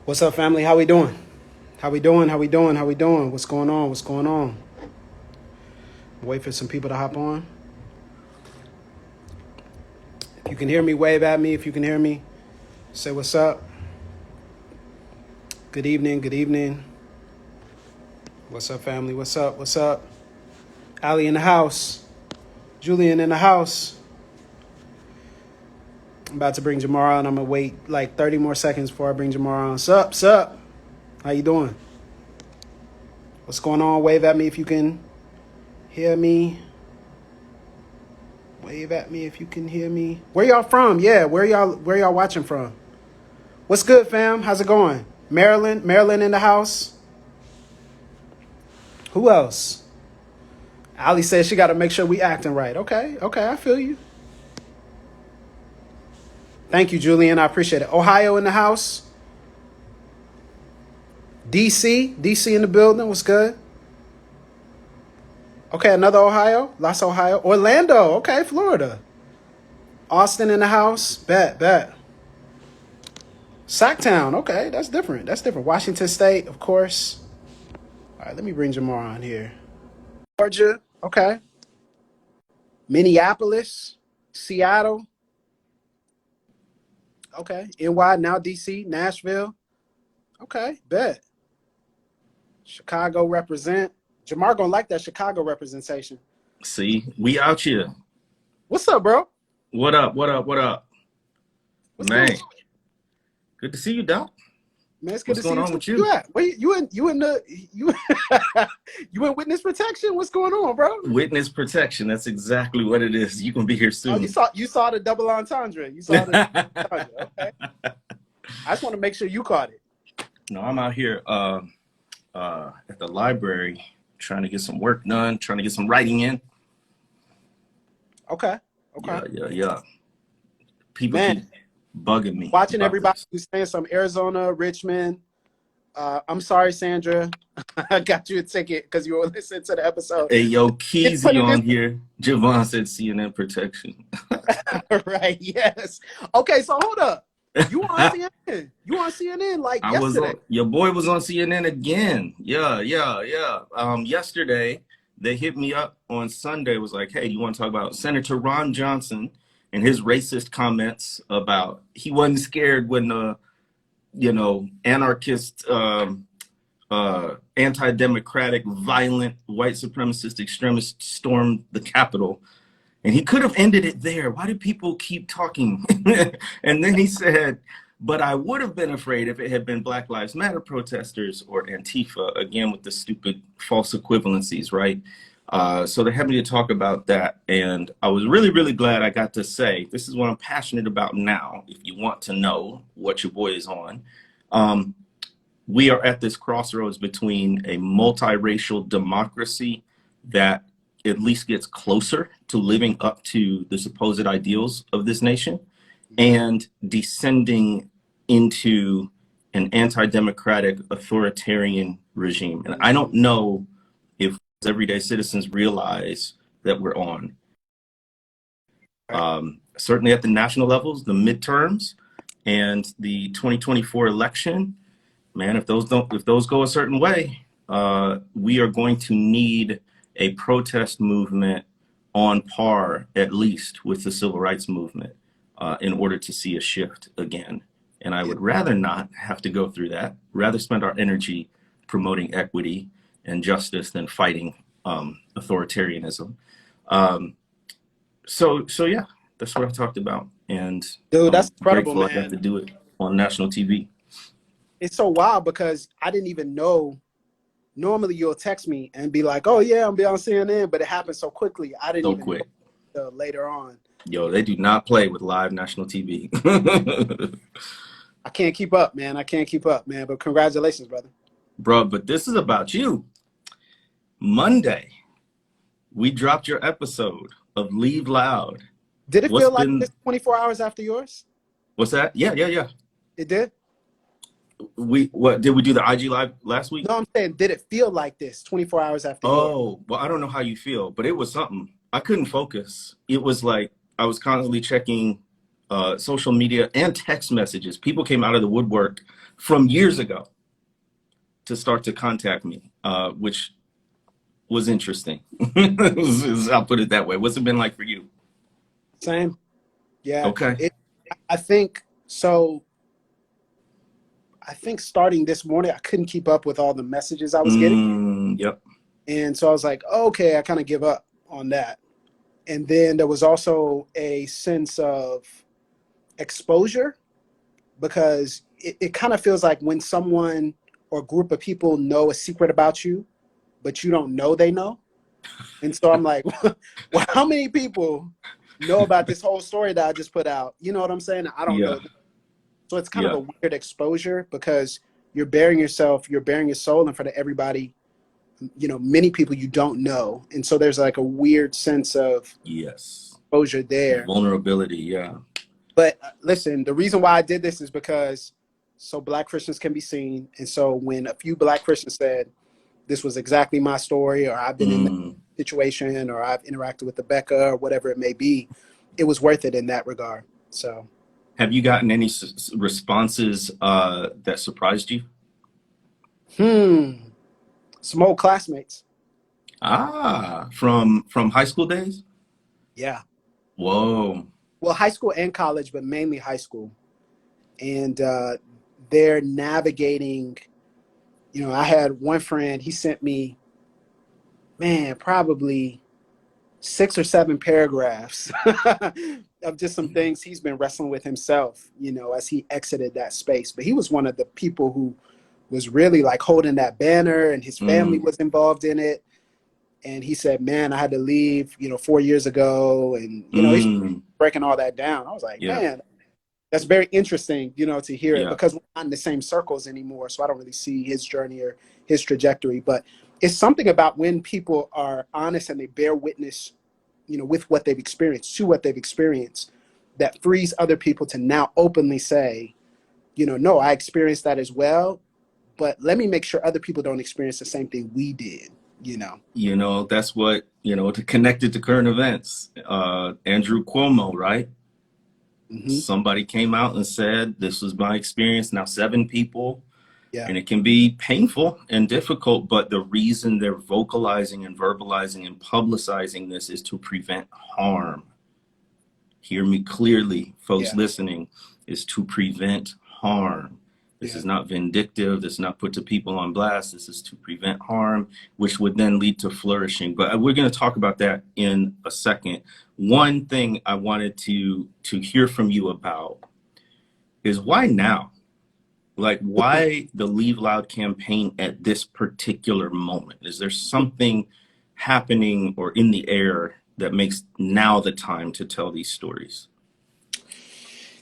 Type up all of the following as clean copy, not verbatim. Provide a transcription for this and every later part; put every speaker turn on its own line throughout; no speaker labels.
What's up, family? How we doing? How we doing? How we doing? How we doing? What's going on? What's going on? Wait for some people to hop on. If you can hear me, wave at me. If you can hear me, say what's up. Good evening. Good evening. What's up, family? What's up? What's up? Ali in the house. Julian in the house. I'm about to bring Jemar on. I'm gonna wait like 30 more seconds before I bring Jemar on. Sup? Sup? How you doing? What's going on? Wave at me if you can hear me. Wave at me if you can hear me. Where y'all from? Yeah, where y'all watching from? What's good, fam? How's it going? Maryland in the house. Who else? Ali says she got to make sure we acting right. Okay, I feel you. Thank you, Julian. I appreciate it. Ohio in the house. DC in the building. What's good? Okay, another Ohio. Las Ohio. Orlando. Okay, Florida. Austin in the house. Bet. Sacktown. Okay, that's different. Washington State, of course. All right, let me bring Jemar on here. Georgia. Okay. Minneapolis. Seattle. Okay. NY, now DC. Nashville. Okay, bet. Chicago represent. Jemar gonna like that Chicago representation.
See, we out here.
What's up, bro?
What up?
What's
Man,
going on?
good to see you, Doc.
Man, it's good
What's
to see
going
you.
on with you?
You at? Where you in witness protection? What's going on, bro?
Witness protection. That's exactly what it is. You can be here soon.
Oh, you saw the double entendre. You saw the double entendre. Okay. I just want to make sure you caught it.
No, I'm out here at the library trying to get some work done, trying to get some writing in.
Okay.
Yeah. People keep bugging me.
Watching everybody who's saying some Arizona, Richmond. I'm sorry, Sandra. I got you a ticket because you were listening to the episode.
Hey, yo, Keezy on here. Javon said CNN protection.
Right, yes. Okay, so hold up. You on CNN? You on CNN like yesterday?
Your boy was on CNN again. Yeah. Yesterday, they hit me up on Sunday, was like, hey, do you want to talk about Senator Ron Johnson and his racist comments about he wasn't scared when anarchist, anti-democratic, violent, white supremacist extremists stormed the Capitol. And he could have ended it there. Why do people keep talking? And then he said, but I would have been afraid if it had been Black Lives Matter protesters or Antifa, again, with the stupid false equivalencies, right? So they had me to talk about that. And I was really, really glad I got to say, this is what I'm passionate about now, if you want to know what your boy is on. We are at this crossroads between a multiracial democracy that at least gets closer to living up to the supposed ideals of this nation and descending into an anti-democratic authoritarian regime. And I don't know if everyday citizens realize that we're on. Certainly at the national levels, the midterms and the 2024 election, man, if those go a certain way, we are going to need a protest movement on par, at least, with the civil rights movement in order to see a shift again. And I would rather not have to go through that, rather spend our energy promoting equity and justice than fighting authoritarianism. So yeah, that's what I talked about. And
dude, that's incredible, man.
I got to do it on national TV.
It's so wild because I didn't even know. Normally you'll text me and be like, oh yeah, I'm be on CNN, but it happened so quickly. I didn't even know later on.
Yo, they do not play with live national TV.
I can't keep up, man. But congratulations, brother.
Bro, but this is about you. Monday, we dropped your episode of Leave Loud.
Did it feel like this 24 hours after yours?
What's that? Yeah.
It did?
Did we do the IG live last week?
No, I'm saying, did it feel like this 24 hours after yours?
Oh, well, I don't know how you feel, but it was something. I couldn't focus. It was like I was constantly checking social media and text messages. People came out of the woodwork from years ago to start to contact me, which was interesting. I'll put it that way. What's it been like for you?
Same. Yeah.
Okay.
I think so. I think starting this morning, I couldn't keep up with all the messages I was getting.
Yep.
And so I was like, okay, I kind of give up on that. And then there was also a sense of exposure, because it kind of feels like when someone or a group of people know a secret about you, but you don't know they know. And so I'm like, well, how many people know about this whole story that I just put out? You know what I'm saying? I don't
Yeah.
know. So it's kind of
Yeah.
a weird exposure, because you're bearing yourself, you're bearing your soul in front of everybody, many people you don't know. And so there's like a weird sense of
Yes.
exposure there.
Vulnerability. Yeah.
But listen, the reason why I did this is because so Black Christians can be seen. And so when a few Black Christians said, this was exactly my story, or I've been in that situation, or I've interacted with Becca, or whatever it may be, it was worth it in that regard. So,
Have you gotten any responses that surprised you?
some old classmates.
From high school days?
Yeah.
Whoa.
Well, high school and college, but mainly high school. And they're navigating, I had one friend, he sent me, man, probably 6 or 7 paragraphs of just some things he's been wrestling with himself, as he exited that space. But he was one of the people who was really like holding that banner, and his family was involved in it. And he said, man, I had to leave, 4 years ago. And, he's breaking all that down. I was like,
Yeah.
man, that's very interesting, to hear it,
Yeah.
because we're not in the same circles anymore. So I don't really see his journey or his trajectory. But it's something about when people are honest and they bear witness, with what they've experienced, to what they've experienced, that frees other people to now openly say, no, I experienced that as well, but let me make sure other people don't experience the same thing we did.
That's what, connected to current events. Andrew Cuomo, right?
Mm-hmm.
Somebody came out and said, this was my experience. Now 7 people.
Yeah.
And it can be painful and difficult, but the reason they're vocalizing and verbalizing and publicizing this is to prevent harm. Hear me clearly, folks listening, is to prevent harm. This is not vindictive. This is not put to people on blast. This is to prevent harm, which would then lead to flourishing. But we're going to talk about that in a second. One thing I wanted to hear from you about is why now? Like, why the Leave Loud campaign at this particular moment? Is there something happening or in the air that makes now the time to tell these stories?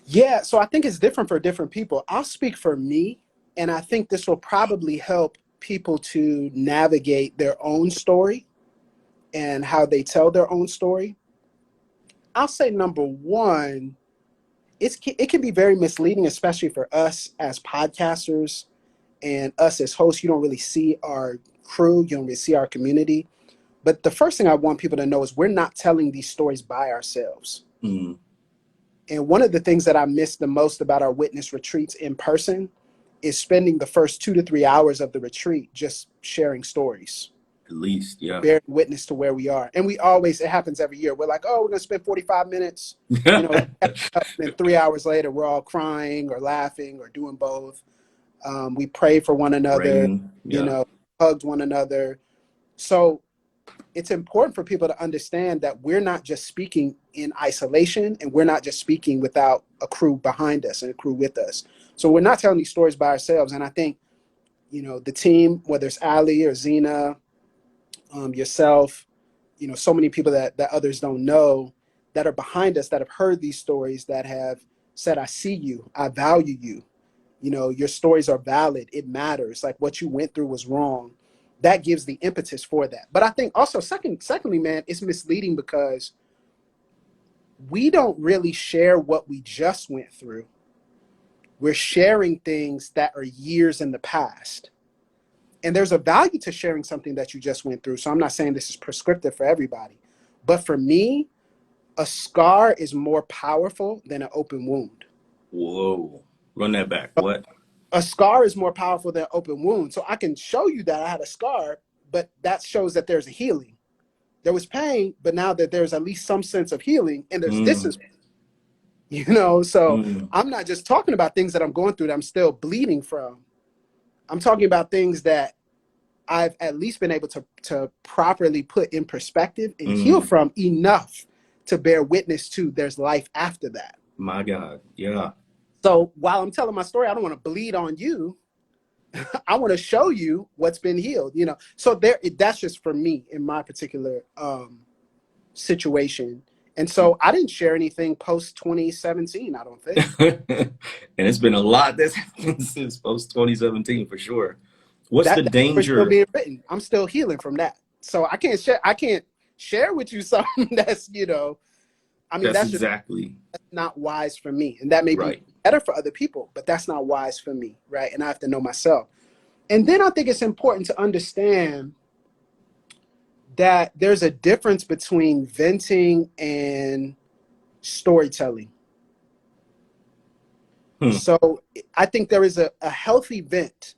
Yeah, so I think it's different for different people. I'll speak for me, and I think this will probably help people to navigate their own story and how they tell their own story. I'll say number one, it can be very misleading, especially for us as podcasters and us as hosts. You don't really see our crew, you don't really see our community. But the first thing I want people to know is we're not telling these stories by ourselves.
Mm.
And one of the things that I miss the most about our witness retreats in person is spending the first 2 to 3 hours of the retreat just sharing stories.
At least, yeah.
Bearing witness to where we are. And it happens every year. We're like, oh, we're going to spend 45 minutes. And 3 hours later, we're all crying or laughing or doing both. We pray for one another, hugged one another. So it's important for people to understand that we're not just speaking in isolation, and we're not just speaking without a crew behind us and a crew with us. So we're not telling these stories by ourselves. And I think, the team, whether it's Ali or Zena, yourself, so many people that others don't know that are behind us, that have heard these stories, that have said, I see you, I value you. Your stories are valid. It matters. Like, what you went through was wrong. That gives the impetus for that. But I think also, secondly, man, it's misleading because we don't really share what we just went through. We're sharing things that are years in the past. And there's a value to sharing something that you just went through. So I'm not saying this is prescriptive for everybody. But for me, A scar is more powerful than an open wound.
Whoa. Run that back. What?
A scar is more powerful than an open wound. So I can show you that I had a scar, but that shows that there's a healing. There was pain, but now that there's at least some sense of healing, and there's
Mm,
distance, so
mm,
I'm not just talking about things that I'm going through that I'm still bleeding from. I'm talking about things that I've at least been able to properly put in perspective and heal
mm.
from enough to bear witness to there's life after that.
My God. Yeah.
So while I'm telling my story, I don't want to bleed on you. I want to show you what's been healed, So that's just for me in my particular situation. And so I didn't share anything post 2017, I don't think.
And it's been a lot that's happened since post 2017 for sure. What's the
That was still
danger?
being written. I'm still healing from that. So I can't share with you something that's, I mean,
That's
that's just
exactly
not wise for me. And that may be
right.
better for other people, but that's not wise for me, right? And I have to know myself. And then I think it's important to understand that there's a difference between venting and storytelling.
Hmm.
So I think there is a healthy vent,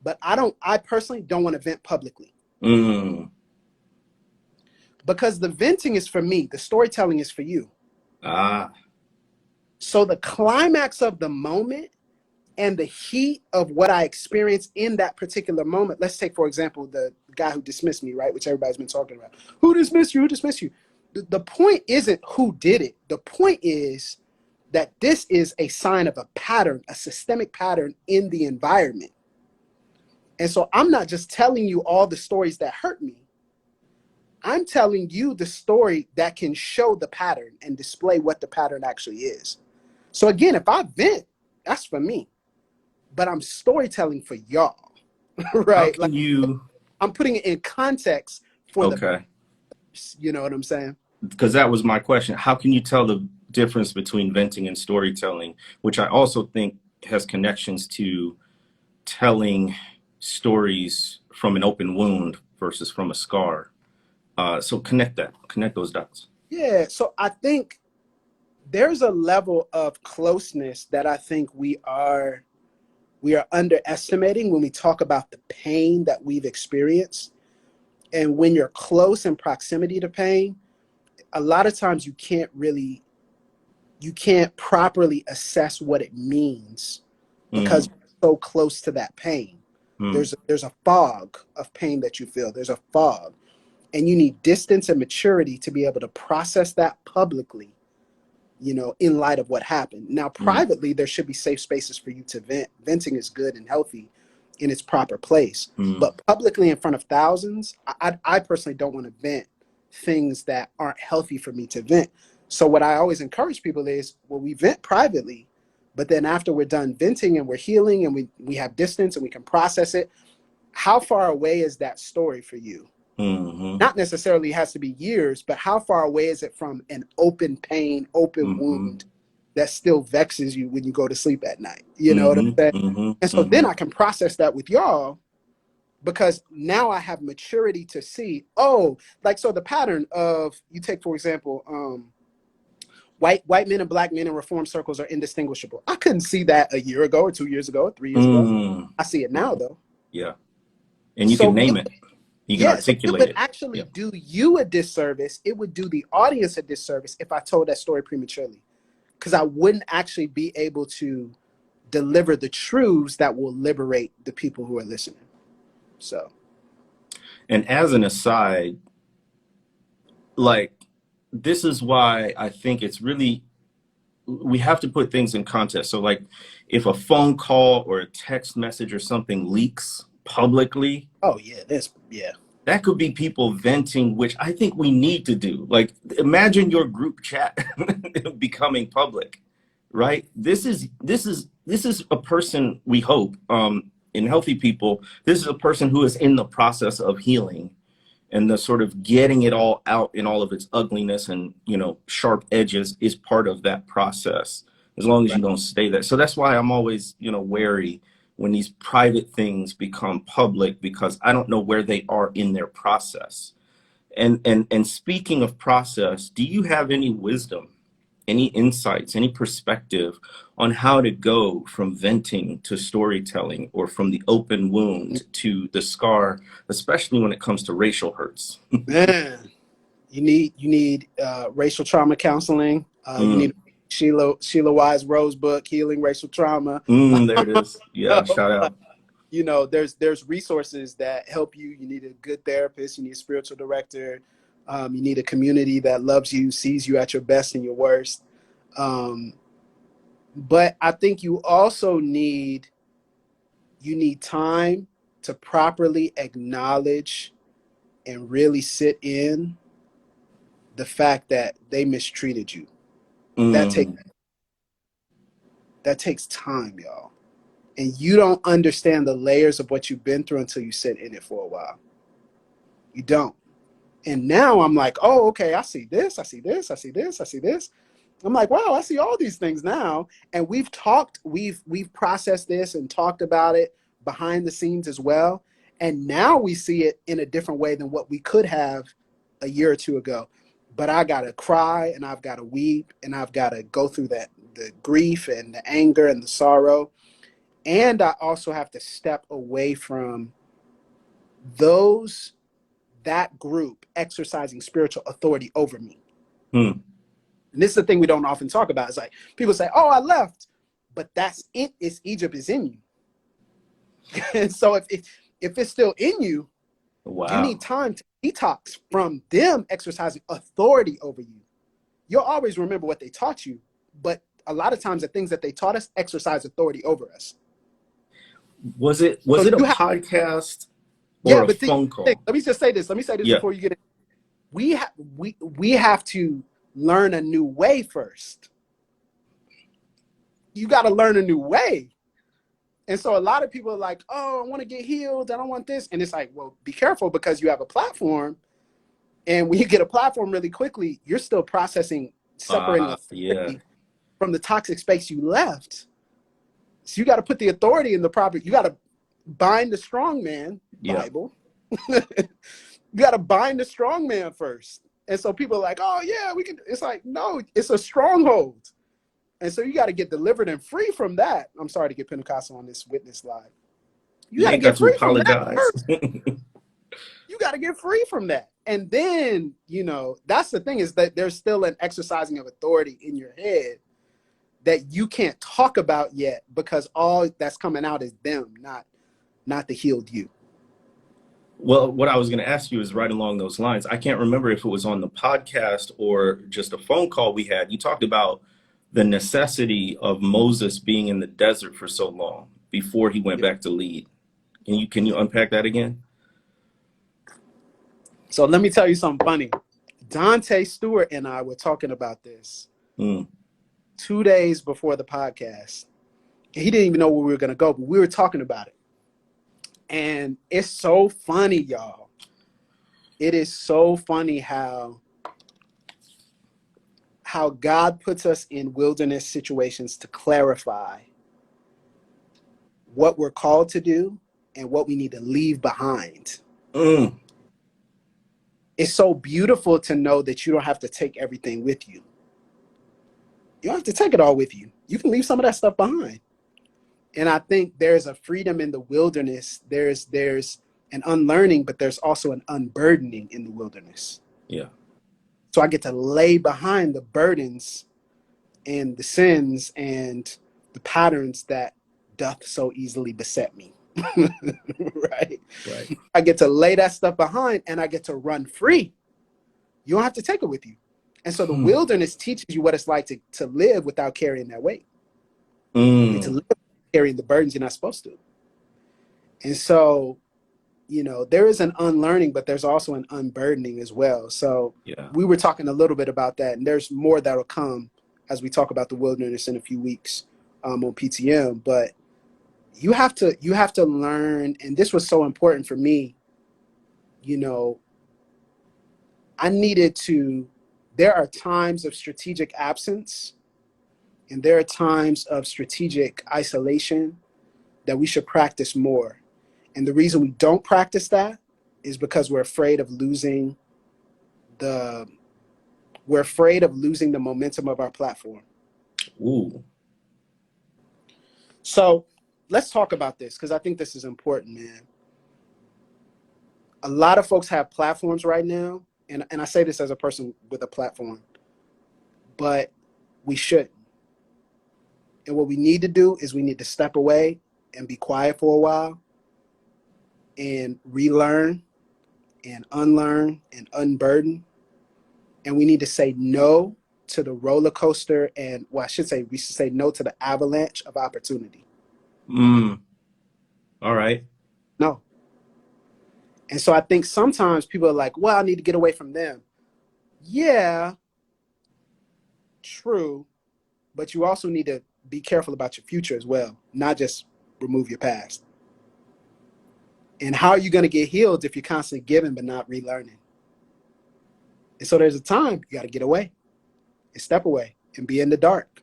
but I personally don't want to vent publicly,
Mm.
because the venting is for me, the storytelling is for you.
Ah.
So the climax of the moment and the heat of what I experienced in that particular moment. Let's take, for example, the guy who dismissed me, right? Which everybody's been talking about. Who dismissed you? Who dismissed you? The point isn't who did it. The point is that this is a sign of a pattern, a systemic pattern in the environment. And so I'm not just telling you all the stories that hurt me. I'm telling you the story that can show the pattern and display what the pattern actually is. So again, if I vent, that's for me, but I'm storytelling for y'all,
How
right? Like
can you?
I'm putting it in context for the,
Okay.
you know what I'm saying?
Because that was my question. How can you tell the difference between venting and storytelling, which I also think has connections to telling stories from an open wound versus from a scar? So connect those dots.
Yeah. So I think there's a level of closeness that I think we are underestimating when we talk about the pain that we've experienced. And when you're close in proximity to pain, a lot of times you can't properly assess what it means because
Mm,
you're so close to that pain.
mm,
There's a fog of pain that you feel. There's a fog. And you need distance and maturity to be able to process that publicly, in light of what happened. Now,
mm,
privately, there should be safe spaces for you to vent. Venting is good and healthy in its proper place.
mm,
But publicly in front of thousands, I personally don't want to vent things that aren't healthy for me to vent. So what I always encourage people is, well, we vent privately, but then after we're done venting and we're healing and we have distance and we can process it, how far away is that story for you?
mm,
Not necessarily has to be years, but how far away is it from an open pain, open
mm,
wound that still vexes you when you go to sleep at night? You know what I'm
mm,
saying?
mm,
And so then
mm,
I can process that with y'all, because now I have maturity to see, oh, like, so the pattern of, you take, for example, white men and black men in reform circles are indistinguishable. I couldn't see that a year ago or 2 years ago or 3 years ago.
mm.
I see it now though.
Yeah. And you can
So
name it. You can
yeah, so it
articulate
would
it.
actually
Yeah.
do you a disservice. It would do the audience a disservice if I told that story prematurely, because I wouldn't actually be able to deliver the truths that will liberate the people who are listening. So,
And as an aside, like, this is why I think it's really, we have to put things in context. So, like, if a phone call or a text message or something leaks publicly,
oh yeah, yeah.
that could be people venting, which I think we need to do. Like, imagine your group chat becoming public, right? This is a person, we hope, in healthy people, this is a person who is in the process of healing, and the sort of getting it all out in all of its ugliness and, sharp edges is part of that process, as long as
Right.
you don't stay there. So that's why I'm always, wary when these private things become public, because I don't know where they are in their process. And speaking of process, do you have any wisdom, any insights, any perspective on how to go from venting to storytelling, or from the open wound to the scar, especially when it comes to racial hurts?
Man, you need racial trauma counseling. You
Mm,
need Sheila Wise Rose book, Healing Racial Trauma.
there it is. Yeah, shout out.
There's resources that help you. You need a good therapist. You need a spiritual director. You need a community that loves you, sees you at your best and your worst. Um, but I think you need time to properly acknowledge and really sit in the fact that they mistreated you. That take
Mm,
that takes time, y'all. And you don't understand the layers of what you've been through until you sit in it for a while. You don't. And now I'm like, oh, okay, I see this, I see this, I see this, I see this. I'm like, wow, I see all these things now. And we've processed this and talked about it behind the scenes as well. And now we see it in a different way than what we could have a year or two ago. But I gotta cry and I've gotta weep and I've gotta go through the grief and the anger and the sorrow. And I also have to step away from those that group exercising spiritual authority over me.
mm,
And this is the thing we don't often talk about. It's like people say, "Oh, I left," but that's it. It's Egypt is in you, and so if it's still in you, you need
wow.
time to detox from them exercising authority over you. You'll always remember what they taught you, but a lot of times the things that they taught us exercise authority over us.
Was
So
it a
you have,
podcast or
yeah.
a
But
phone call?
let me just say this. Let me say this
Yeah.
before you get it. We have to learn a new way first. You got to learn a new way. And so a lot of people are like, oh, I want to get healed. I don't want this. And it's like, well, be careful because you have a platform. And when you get a platform really quickly, you're still processing, separating
Yeah.
authority from the toxic space you left. So you got to put the authority in the proper, you got to bind the strong man,
Yeah.
Bible. You got to bind the strong man first. And so people are like, oh, yeah, we can. It's like, no, it's a stronghold. And so you got to get delivered and free from that. I'm sorry to get Pentecostal on this witness live. You
You
got to
ain't got
get
to
free from that
apologize.
first. You got to get free from that. And then, that's the thing is that there's still an exercising of authority in your head that you can't talk about yet because all that's coming out is them, not the healed you.
Well, what I was going to ask you is right along those lines. I can't remember if it was on the podcast or just a phone call we had. You talked about the necessity of Moses being in the desert for so long before he went
Yeah.
back to lead. Can you unpack that again?
So let me tell you something funny. Dante Stewart and I were talking about this
Mm,
2 days before the podcast. He didn't even know where we were going to go, but we were talking about it. And it's so funny, y'all. It is so funny how God puts us in wilderness situations to clarify what we're called to do and what we need to leave behind.
mm,
It's so beautiful to know that you don't have to take everything with you. You don't have to take it all with you. You can leave some of that stuff behind. And I think there's a freedom in the wilderness. There's an unlearning, but there's also an unburdening in the wilderness.
yeah.
So I get to lay behind the burdens and the sins and the patterns that doth so easily beset me. Right?
Right.
I get to lay that stuff behind and I get to run free. You don't have to take it with you. And so the
Hmm.
wilderness teaches you what it's like to live without carrying that weight. I mean, to
Mm,
live carrying the burdens you're not supposed to. And so, there is an unlearning, but there's also an unburdening as well. So
yeah.
we were talking a little bit about that, and there's more that'll come as we talk about the wilderness in a few weeks on PTM. But you have to learn, and this was so important for me. I needed to. There are times of strategic absence, and there are times of strategic isolation that we should practice more. And the reason we don't practice that is because we're afraid of losing the we're afraid of losing the momentum of our platform.
Ooh.
So let's talk about this, because I think this is important, man. A lot of folks have platforms right now, and I say this as a person with a platform, but we shouldn't. And what we need to do is we need to step away and be quiet for a while and relearn and unlearn and unburden. And we need to say no to the roller coaster, and well, I should say we should say no to the avalanche of opportunity.
All right.
No. And so I think sometimes people are like, well, I need to get away from them. Yeah, true. But you also need to be careful about your future as well, not just remove your past. And how are you going to get healed if you're constantly giving but not relearning? And so there's a time you got to get away and step away and be in the dark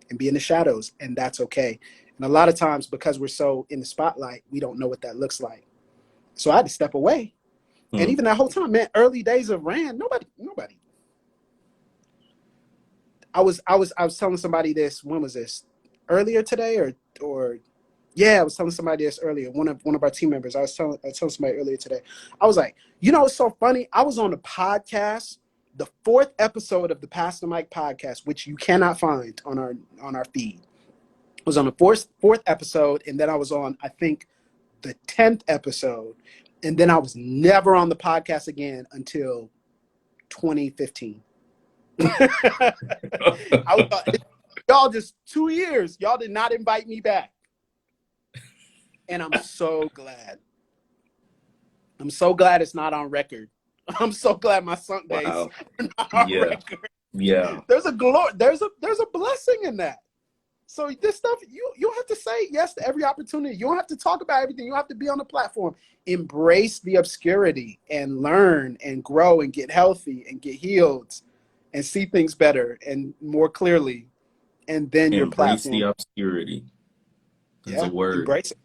and be in the shadows, and that's okay. And a lot of times, because we're so in the spotlight, we don't know what that looks like. So I had to step away. And even that whole time, man, early days of Rand, nobody. I was telling somebody this. When was this? Earlier today, or yeah, I was telling somebody this earlier. One of our team members. I was telling somebody earlier today. I was like, it's so funny. I was on the podcast, the 4th episode of the Pastor Mike podcast, which you cannot find on our feed. I was on the fourth episode, and then I was on, I think, the 10th episode, and then I was never on the podcast again until 2015. Y'all just 2 years. Y'all did not invite me back. And I'm so glad. I'm so glad it's not on record. I'm so glad my sunk days are not on record.
Yeah.
There's a blessing in that. So this stuff, you don't have to say yes to every opportunity. You don't have to talk about everything. You don't have to be on the platform. Embrace the obscurity and learn and grow and get healthy and get healed and see things better and more clearly. And then your platform.
Embrace the obscurity. That's a word.
Embrace it.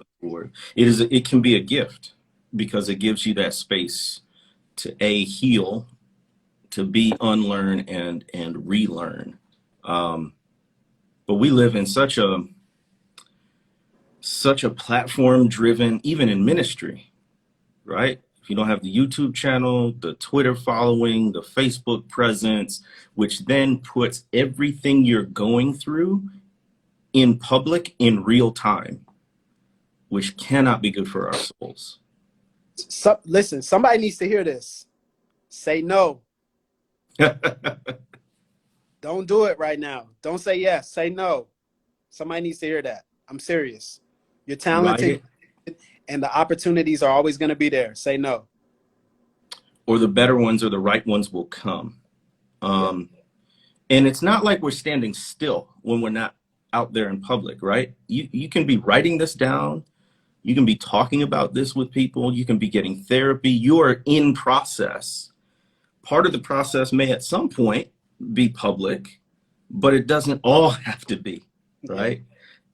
It can be a gift because it gives you that space to heal, to be unlearn and relearn. But we live in such a platform driven, even in ministry, right? If you don't have the YouTube channel, the Twitter following, the Facebook presence, which then puts everything you're going through in public in real time, which cannot be good for our souls.
So, listen, somebody needs to hear this. Say no. Don't do it right now. Don't say yes. Say no. Somebody needs to hear that. I'm serious. You're talented, and the opportunities are always going to be there. Say no.
Or the better ones or the right ones will come. And it's not like we're standing still when we're not out there in public, right? You can be writing this down. You can be talking about this with people. You can be getting therapy. You are in process. Part of the process may at some point be public, but it doesn't all have to be, right?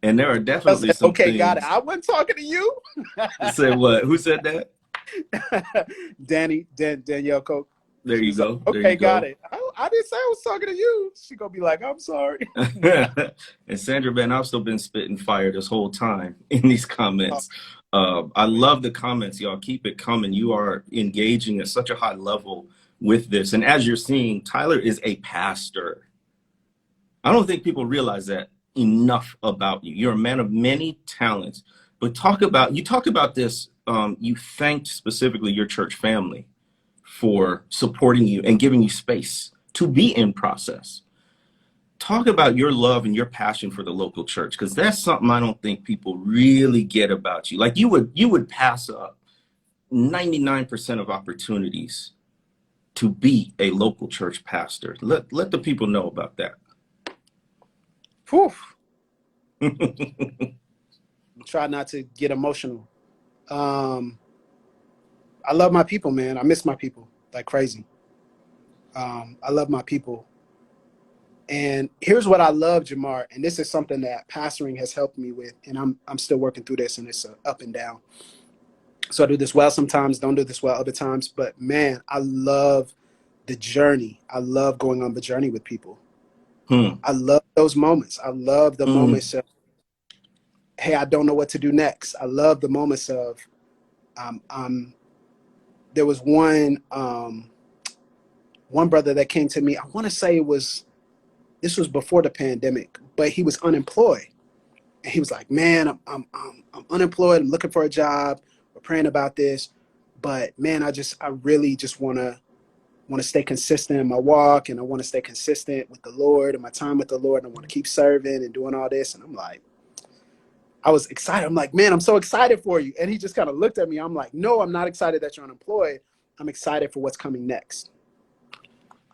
And there are definitely some things.
Got it. I wasn't talking to you.
Say what? Who said that?
Danielle Coke.
There you go.
Got it. I didn't say I was talking to you. She gonna be like, I'm sorry.
And Sandra Van, I've still been spitting fire this whole time in these comments. I love the comments, y'all. Keep it coming. You are engaging at such a high level with this. And as you're seeing, Tyler is a pastor. I don't think people realize that enough about you. You're a man of many talents. But you talk about this. You thanked specifically your church family for supporting you and giving you space to be in process. Talk about your love and your passion for the local church, because that's something I don't think people really get about you. Like you would pass up 99% of opportunities to be a local church pastor. Let the people know about that.
Whew. Try not to get emotional. I love my people, man. I miss my people like crazy. I love my people. And here's what I love, Jemar, and this is something that pastoring has helped me with, and I'm still working through this, and it's up and down. So I do this well sometimes, don't do this well other times, but man, I love the journey. I love going on the journey with people.
Hmm.
I love those moments. I love the
Mm.
moments of, hey, I don't know what to do next. I love the moments of, um, there was one brother that came to me. I want to say this was before the pandemic, but he was unemployed. And he was like, man, I'm unemployed. I'm looking for a job. We're praying about this. But man, I really just want to stay consistent in my walk, and I want to stay consistent with the Lord and my time with the Lord. And I want to keep serving and doing all this. And I'm like, I was excited. I'm like, man, I'm so excited for you. And he just kind of looked at me. I'm like, no, I'm not excited that you're unemployed. I'm excited for what's coming next.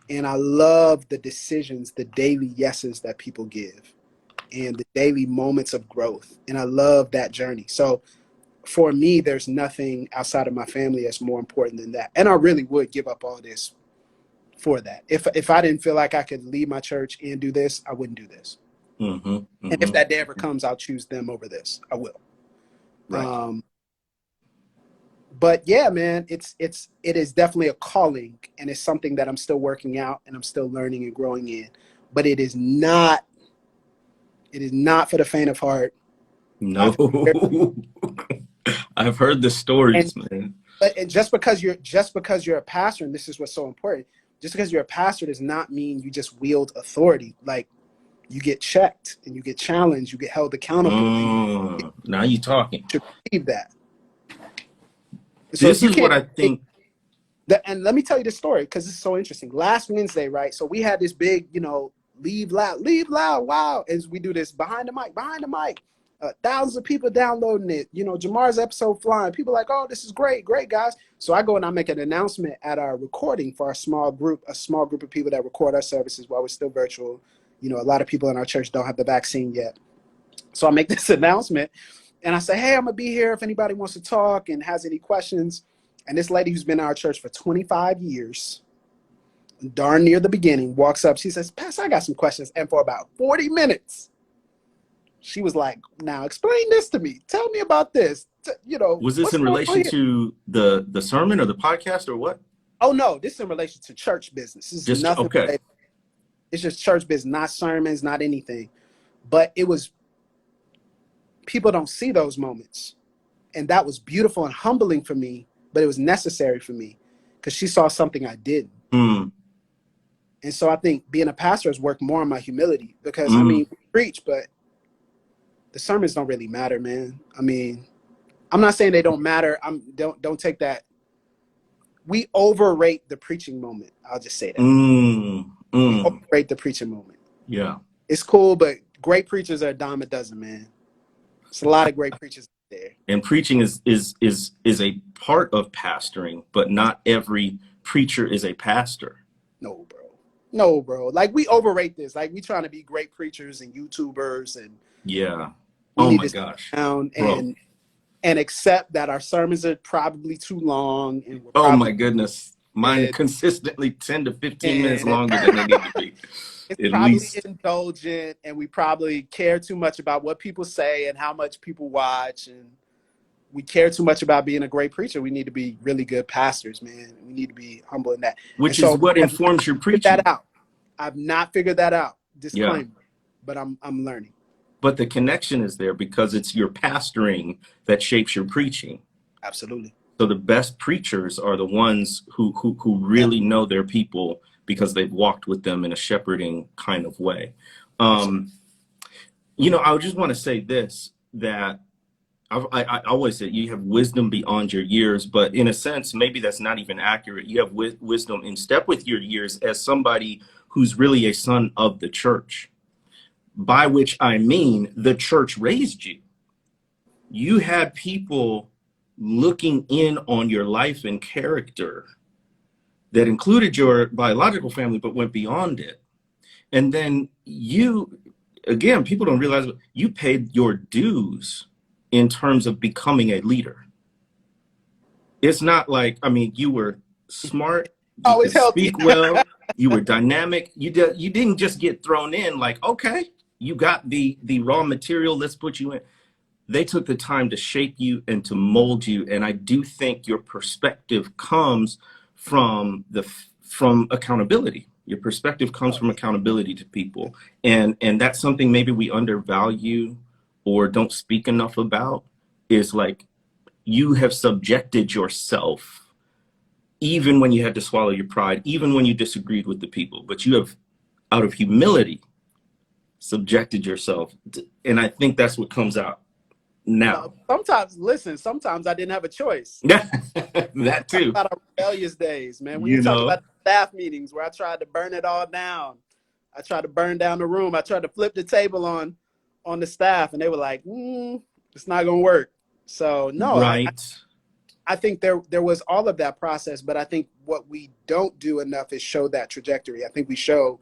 And I love the decisions, the daily yeses that people give, and the daily moments of growth. And I love that journey. So for me, there's nothing outside of my family that's more important than that. And I really would give up all this for that. If I didn't feel like I could leave my church and do this, I wouldn't do this.
Mm-hmm.
And if
Mm-hmm.
that day ever comes, I'll choose them over this. I will.
Right.
But yeah, man, it is definitely a calling, and it's something that I'm still working out and I'm still learning and growing in. But it is not for the faint of heart.
No. I've heard the
And
stories, man.
and just because you're a pastor, and this is what's so important, just because you're a pastor does not mean you just wield authority. Like, you get checked and you get challenged, you get held accountable, and you
Now you're talking.
should receive that. So if
This
you
is what
can't,
I think.
and let me tell you this story because it's so interesting. Last Wednesday, right? So we had this big, leave loud, wow, as we do this behind the mic. Thousands of people downloading it. Jemar's episode flying. People are like, oh, this is great, guys. So I go and I make an announcement at our recording for our small group of people that record our services while we're still virtual. A lot of people in our church don't have the vaccine yet. So I make this announcement and I say, hey, I'm going to be here if anybody wants to talk and has any questions. And this lady who's been in our church for 25 years, darn near the beginning, walks up. She says, Pastor, I got some questions. And for about 40 minutes, she was like, now explain this to me. Tell me about this.
Was this
What's
in
going on
relation
here?
to the sermon or the podcast or what?
Oh, no, this is in relation to church business. This is
Just
nothing
okay.
related. It's just church business, not sermons, not anything. But people don't see those moments. And that was beautiful and humbling for me, but it was necessary for me because she saw something I didn't.
Mm.
And so I think being a pastor has worked more on my humility because,
Mm.
we preach, but the sermons don't really matter, man. I'm not saying they don't matter. Don't take that. We overrate the preaching moment. I'll just say that.
Mm.
We
Mm.
overrate the preaching moment.
Yeah.
It's cool, but great preachers are a dime a dozen, man. It's a lot of great preachers there.
And preaching is a part of pastoring, but not every preacher is a pastor.
No, bro. Like, we overrate this. Like, we trying to be great preachers and YouTubers, and
Yeah.
we
Oh
need
my
to sit
gosh,
down
bro.
and accept that our sermons are probably too long, and we're
Oh
probably
my goodness. Mine consistently 10 to 15 minutes
and
longer than they need to be.
it's
At
probably
least.
indulgent, and we probably care too much about what people say and how much people watch, and we care too much about being a great preacher. We need to be really good pastors, man. We need to be humble in that. And
Which is
so
what
I have not
informs your
figured that
preaching.
out. I've not figured that out.
Yeah.
Disclaimer. But I'm learning.
But the connection is there because it's your pastoring that shapes your preaching.
Absolutely.
So the best preachers are the ones who really know their people because they've walked with them in a shepherding kind of way. I just want to say this, that I always say you have wisdom beyond your years, but in a sense, maybe that's not even accurate. You have wisdom in step with your years as somebody who's really a son of the church, by which I mean the church raised you. You had people looking in on your life and character that included your biological family, but went beyond it. And then again, people don't realize you paid your dues in terms of becoming a leader. It's not like, you were smart, you
Always
could
healthy.
speak well, you were dynamic. You didn't just get thrown in like, okay, you got the raw material, let's put you in. They took the time to shape you and to mold you. And I do think your perspective comes from the from accountability. Your perspective comes from accountability to people. And that's something maybe we undervalue or don't speak enough about, is like, you have subjected yourself, even when you had to swallow your pride, even when you disagreed with the people, but you have, out of humility, subjected yourself. And I think that's what comes out now.
Sometimes I didn't have a choice.
Yeah, that
Talk
too.
about our rebellious days, man. When you
You
talk
know,
about staff meetings where I tried to burn it all down, I tried to burn down the room. I tried to flip the table on the staff, and they were like, "It's not gonna work." So no,
right.
I think there was all of that process, but I think what we don't do enough is show that trajectory. I think we show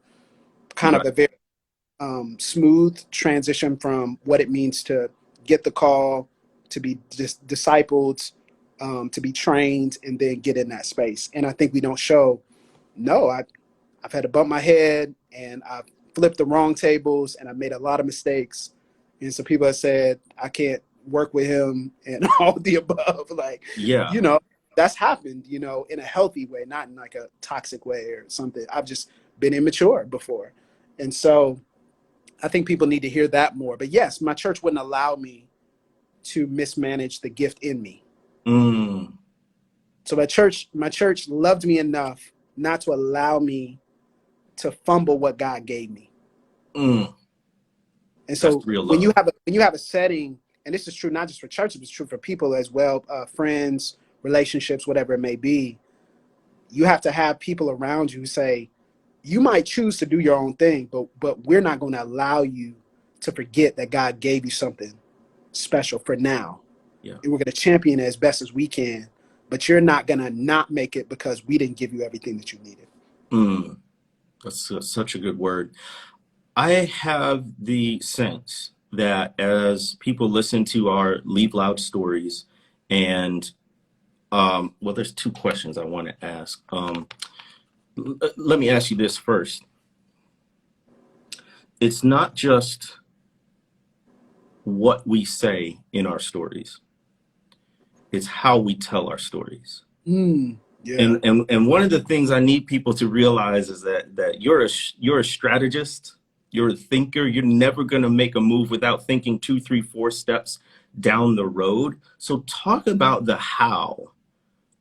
kind of
Right.
a very smooth transition from what it means to get the call, to be discipled, to be trained, and then get in that space. And I think we don't show, no, I've had to bump my head, and I've flipped the wrong tables, and I made a lot of mistakes. And so people have said, I can't work with him, and all the above. Like,
Yeah.
that's happened, in a healthy way, not in like a toxic way or something. I've just been immature before. And so I think people need to hear that more. But yes, my church wouldn't allow me to mismanage the gift in me.
Mm.
So my church loved me enough not to allow me to fumble what God gave me.
Mm.
And
That's
so
real
when
love.
you have a setting, and this is true not just for churches, it's true for people as well, friends, relationships, whatever it may be. You have to have people around you who say, you might choose to do your own thing, but we're not going to allow you to forget that God gave you something special for now.
Yeah.
And we're going to champion it as best as we can, but you're not going to not make it because we didn't give you everything that you needed.
Mm. That's such a good word. I have the sense that as people listen to our Leave Loud stories, and well, there's two questions I want to ask. Let me ask you this first. It's not just what we say in our stories, it's how we tell our stories.
Yeah.
And one of the things I need people to realize is that you're a strategist, you're a thinker. You're never going to make a move without thinking 2, 3, 4 steps down the road. So talk about the how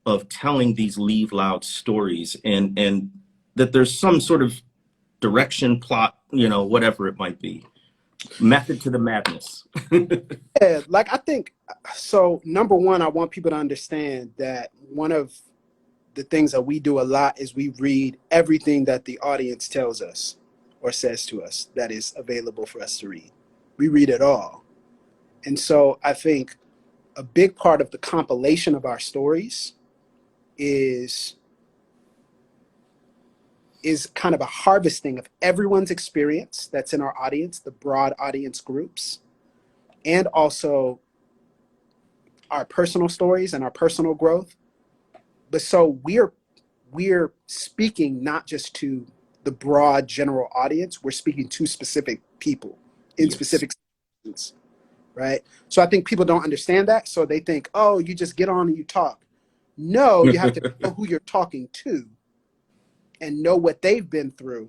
of telling these Leave Loud stories, and that there's some sort of direction, plot, whatever it might be, method to the madness.
Yeah, like I think so. Number one, I want people to understand that one of the things that we do a lot is we read everything that the audience tells us or says to us that is available for us to read. We read it all. And so I think a big part of the compilation of our stories is kind of a harvesting of everyone's experience that's in our audience, the broad audience groups, and also our personal stories and our personal growth. But so we're speaking not just to the broad general audience, we're speaking to specific people in
Yes.
specific situations, right? So I think people don't understand that. So they think, oh, you just get on and you talk. No, you have to know who you're talking to and know what they've been through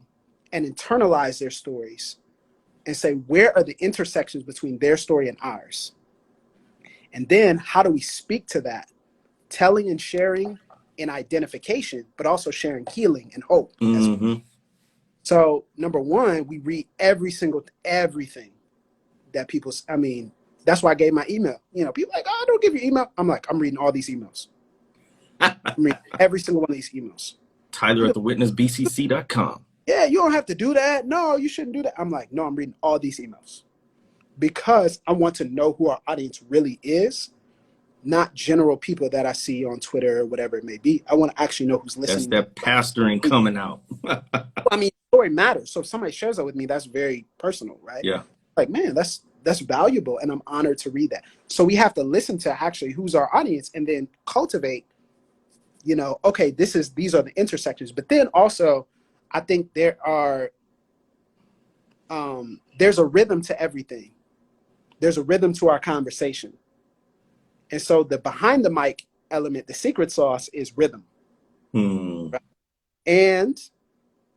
and internalize their stories and say, where are the intersections between their story and ours? And then how do we speak to that? Telling and sharing in identification, but also sharing healing and hope as well.
Mm-hmm.
So number one, we read everything that people, that's why I gave my email. People are like, oh, don't give your email. I'm like, I'm reading all these emails. I'm reading every single one of these emails.
Tyler at thewitnessbcc.com.
Yeah, you don't have to do that. No, you shouldn't do that. I'm like, no, I'm reading all these emails because I want to know who our audience really is, not general people that I see on Twitter or whatever it may be. I want to actually know who's
That's
listening.
that pastoring coming out.
Story matters. So if somebody shares that with me, that's very personal, right?
Yeah.
Like, man, that's valuable, and I'm honored to read that. So we have to listen to actually who's our audience, and then cultivate. Okay, these are the intersections. But then also, I think there's a rhythm to everything. There's a rhythm to our conversation, and so the behind the mic element, the secret sauce, is rhythm.
Hmm.
Right? And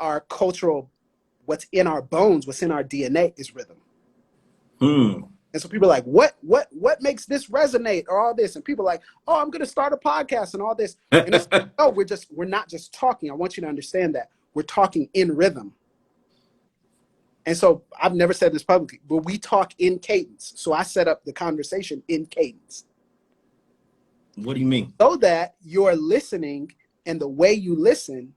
our cultural, what's in our bones, what's in our DNA is rhythm.
Hmm.
And so people are like, what makes this resonate or all this? And people are like, oh, I'm going to start a podcast and all this. And it's, oh, we're not just talking. I want you to understand that we're talking in rhythm. And so I've never said this publicly, but we talk in cadence. So I set up the conversation in cadence.
What do you mean?
So that you're listening and the way you listen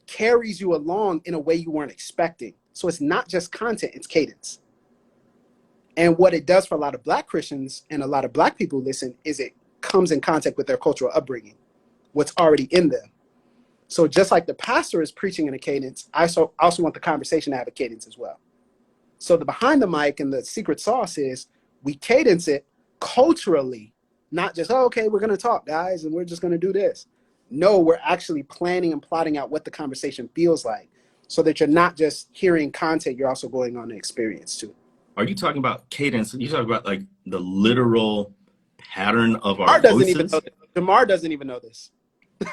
carries you along in a way you weren't expecting. So it's not just content, it's cadence. And what it does for a lot of Black Christians and a lot of Black people who listen is it comes in contact with their cultural upbringing, what's already in them. So just like the pastor is preaching in a cadence, I also want the conversation to have a cadence as well. So the behind the mic and the secret sauce is we cadence it culturally, not just, oh, okay, we're going to talk, guys, and we're just going to do this. No, we're actually planning and plotting out what the conversation feels like so that you're not just hearing content, you're also going on an experience too.
Are you talking about cadence? You talking about like the literal pattern of our
Jemar doesn't
voices?
even know this. Jemar doesn't even know this.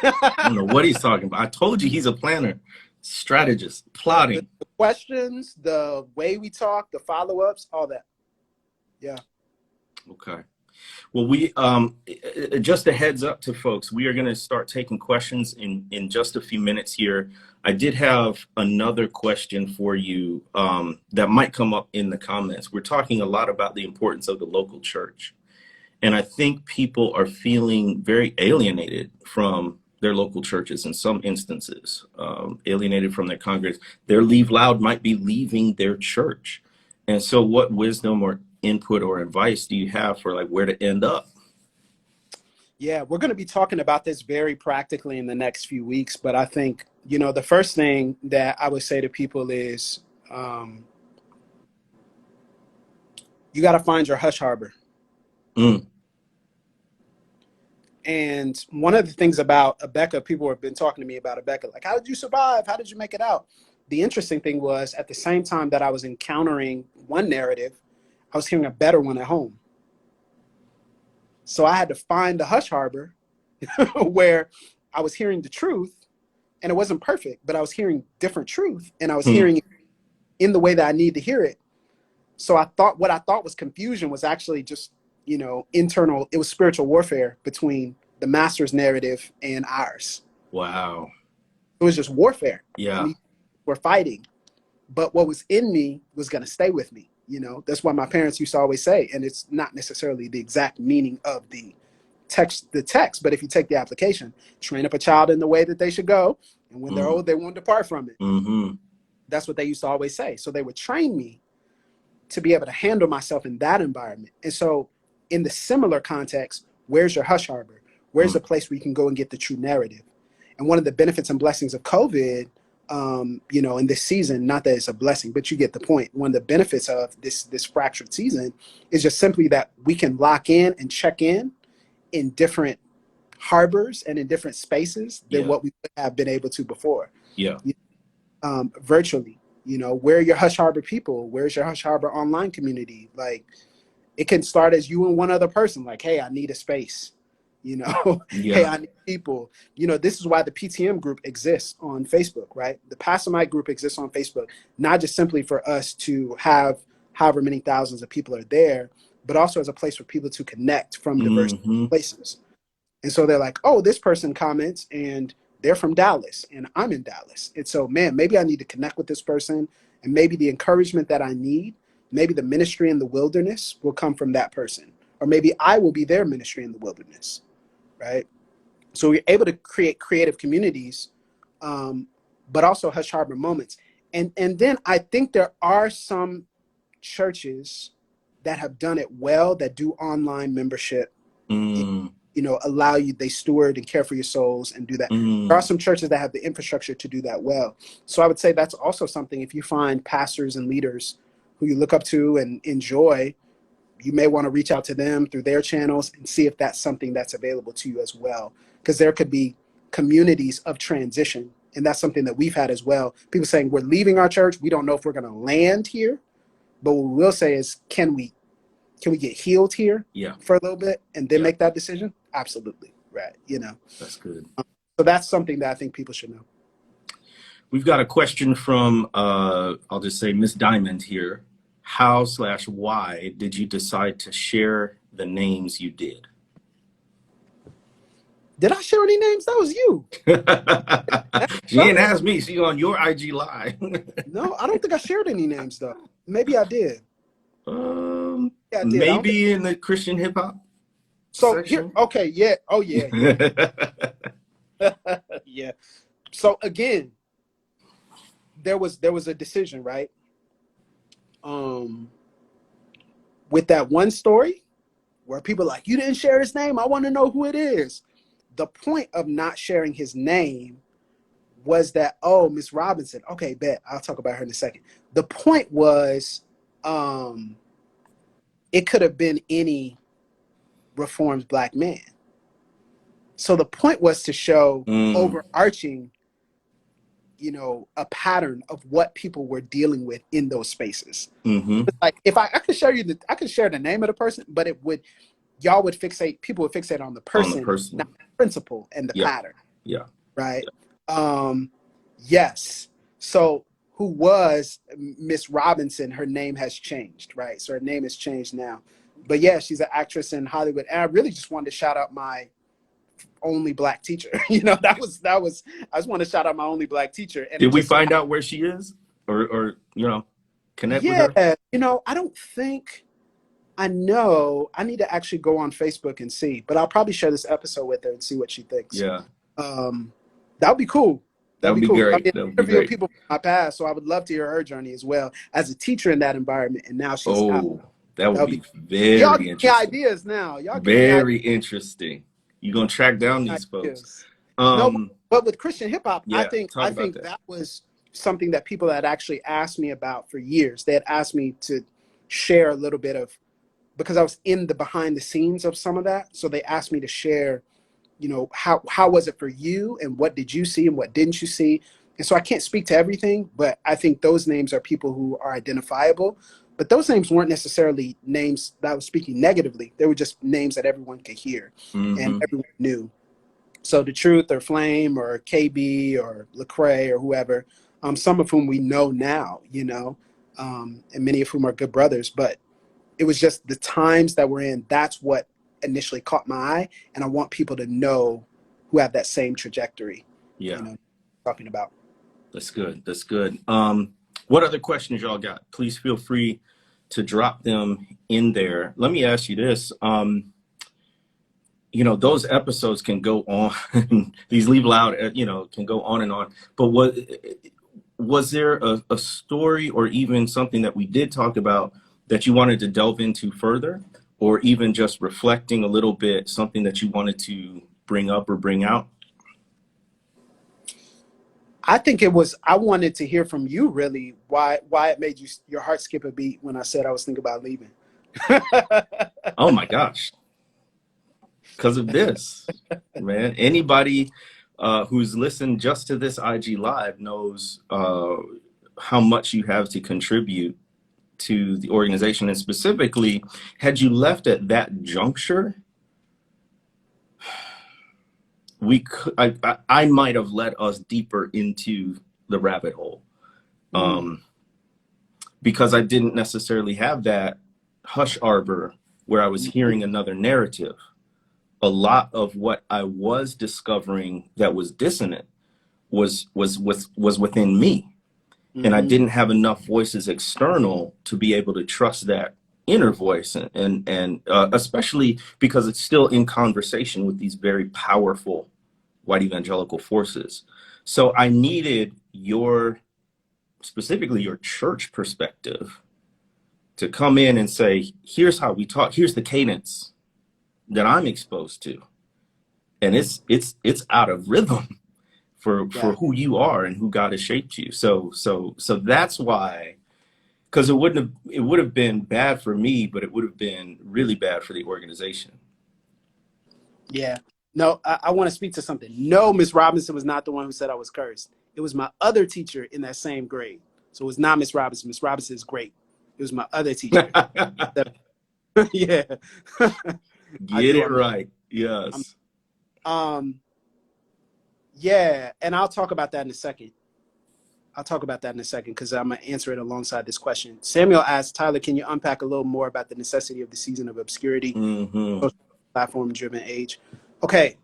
I don't know what he's talking about. I told you he's a planner, strategist, plotting.
The questions, the way we talk, the follow-ups, all that. Yeah.
Okay. Well, we just a heads up to folks, we are going to start taking questions in just a few minutes here. I did have another question for you that might come up in the comments. We're talking a lot about the importance of the local church. And I think people are feeling very alienated from their local churches in some instances, alienated from their congregants. Their leave loud might be leaving their church. And so what wisdom or input or advice do you have for like where to end up?
Yeah, we're going to be talking about this very practically in the next few weeks. But I think, the first thing that I would say to people is you got to find your hush harbor.
Mm.
And one of the things about Abeka, people have been talking to me about Abeka, like, how did you survive? How did you make it out? The interesting thing was at the same time that I was encountering one narrative, I was hearing a better one at home. So I had to find the hush harbor where I was hearing the truth, and it wasn't perfect, but I was hearing different truth, and I was hearing it in the way that I need to hear it. So what I thought was confusion was actually just, internal. It was spiritual warfare between the master's narrative and ours.
Wow.
It was just warfare.
Yeah.
We're fighting, but what was in me was going to stay with me. That's why my parents used to always say, and it's not necessarily the exact meaning of the text, but if you take the application, train up a child in the way that they should go, and when they're old, they won't depart from it.
Mm-hmm.
That's what they used to always say. So they would train me to be able to handle myself in that environment. And so in the similar context, where's your hush harbor? Where's the place where you can go and get the true narrative? And one of the benefits and blessings of COVID, in this season, not that it's a blessing, but you get the point. One of the benefits of this fractured season is just simply that we can lock in and check in different harbors and in different spaces than what we would have been able to before.
Yeah.
Virtually, where are your hush harbor people? Where's your hush harbor online community? Like, it can start as you and one other person, like, hey, I need a space. Hey, I need people. This is why the PTM group exists on Facebook, right? The Passamite group exists on Facebook, not just simply for us to have however many thousands of people are there, but also as a place for people to connect from diverse places. And so they're like, oh, this person comments and they're from Dallas and I'm in Dallas. And so, man, maybe I need to connect with this person, and maybe the encouragement that I need, maybe the ministry in the wilderness will come from that person, or maybe I will be their ministry in the wilderness. Right. So we're able to create creative communities, but also hush harbor moments. And then I think there are some churches that have done it well, that do online membership, allow you, they steward and care for your souls and do that. There are some churches that have the infrastructure to do that well. So I would say that's also something, if you find pastors and leaders who you look up to and enjoy, you may want to reach out to them through their channels and see if that's something that's available to you as well. Because there could be communities of transition. And that's something that we've had as well. People saying, we're leaving our church. We don't know if we're going to land here. But what we will say is, can we get healed here for a little bit and then make that decision? Absolutely. Right.
That's good.
So that's something that I think people should know.
We've got a question from, I'll just say Miss Diamond here. How/why did you decide to share the names you did?
Did I share any names? That was you.
She didn't ask me. She on your IG live.
No, I don't think I shared any names though. Maybe I did. Yeah, I did. I don't think...
Maybe in the Christian hip hop
So here,
section.
okay, yeah. Oh yeah, yeah. Yeah. So again, there was a decision, right? With that one story where people are like, you didn't share his name, I want to know who it is. The point of not sharing his name was that, oh, Miss Robinson, okay, bet, I'll talk about her in a second. The point was, it could have been any Reformed Black man. So the point was to show overarching, you know, a pattern of what people were dealing with in those spaces. Like, if I could share I could share the name of the person, but it would, people would fixate on the person, not the principle and the pattern.
Yeah.
Right. Yes. So who was Miss Robinson? Her name has changed, right? So her name has changed now. But yeah, she's an actress in Hollywood. And I really just wanted to shout out my only Black teacher. You know, that was, I just want to shout out my only Black teacher. And
did we find out where she is or, you know, connect with her?
Yeah. You know, I don't think I know. I need to actually go on Facebook and see, but I'll probably share this episode with her and see what she thinks.
Yeah.
That would be cool.
That would be great.
I mean, interview people from my past, so I would love to hear her journey as well as a teacher in that environment. And now she's out.
That would be very
y'all
interesting.
Ideas now. Y'all
very interesting. You're gonna track down these folks.
No, but with Christian hip hop,
yeah,
I think that was something that people had actually asked me about for years. They had asked me to share a little bit of, because I was in the behind the scenes of some of that. So they asked me to share, you know, how was it for you and what did you see and what didn't you see? And so I can't speak to everything, but I think those names are people who are identifiable. But those names weren't necessarily names that I was speaking negatively. They were just names that everyone could hear and everyone knew. So The Truth or Flame or KB or Lecrae or whoever, some of whom we know now, you know, and many of whom are good brothers. But it was just the times that we're in. That's what initially caught my eye. And I want people to know who have that same trajectory.
Yeah.
You know, talking about.
That's good. That's good. What other questions y'all got? Please feel free to drop them in there. Let me ask you this. You know, those episodes can go on, these Leave Loud, you know, can go on and on. But was there a story or even something that we did talk about that you wanted to delve into further, or even just reflecting a little bit, something that you wanted to bring up or bring out?
I think it was, I wanted to hear from you really why it made your heart skip a beat when I said I was thinking about leaving.
Oh my gosh. Because of this, man. Anybody who's listened just to this IG Live knows how much you have to contribute to the organization. And specifically, had you left at that juncture, I might have led us deeper into the rabbit hole, because I didn't necessarily have that hush arbor where I was hearing another narrative. A lot of what I was discovering that was dissonant was within me, and I didn't have enough voices external to be able to trust that inner voice, and especially because it's still in conversation with these very powerful white evangelical forces. So I needed specifically your church perspective to come in and say, here's how we talk, here's the cadence that I'm exposed to. And it's out of rhythm for who you are and who God has shaped you. So that's why, because it would have been bad for me, but it would have been really bad for the organization.
Yeah. No, I want to speak to something. No, Miss Robinson was not the one who said I was cursed. It was my other teacher in that same grade. So it was not Miss Robinson. Miss Robinson is great. It was my other teacher. Yeah.
Get it right. Yes.
Yeah, and I'll talk about that in a second. I'll talk about that in a second because I'm going to answer it alongside this question. Samuel asked, Tyler, can you unpack a little more about the necessity of the season of obscurity, social platform-driven age? Okay.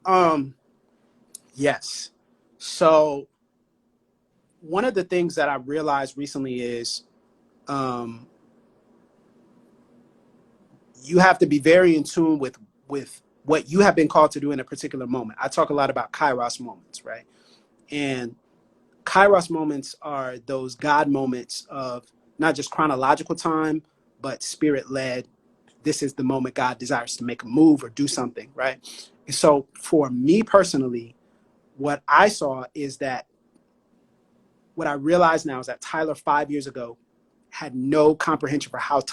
Yes. So one of the things that I realized recently is you have to be very in tune with what you have been called to do in a particular moment. I talk a lot about Kairos moments, right? And Kairos moments are those God moments of not just chronological time, but spirit led. This is the moment God desires to make a move or do something, right? And so for me personally, what I saw is that what I realize now is that Tyler 5 years ago had no comprehension for how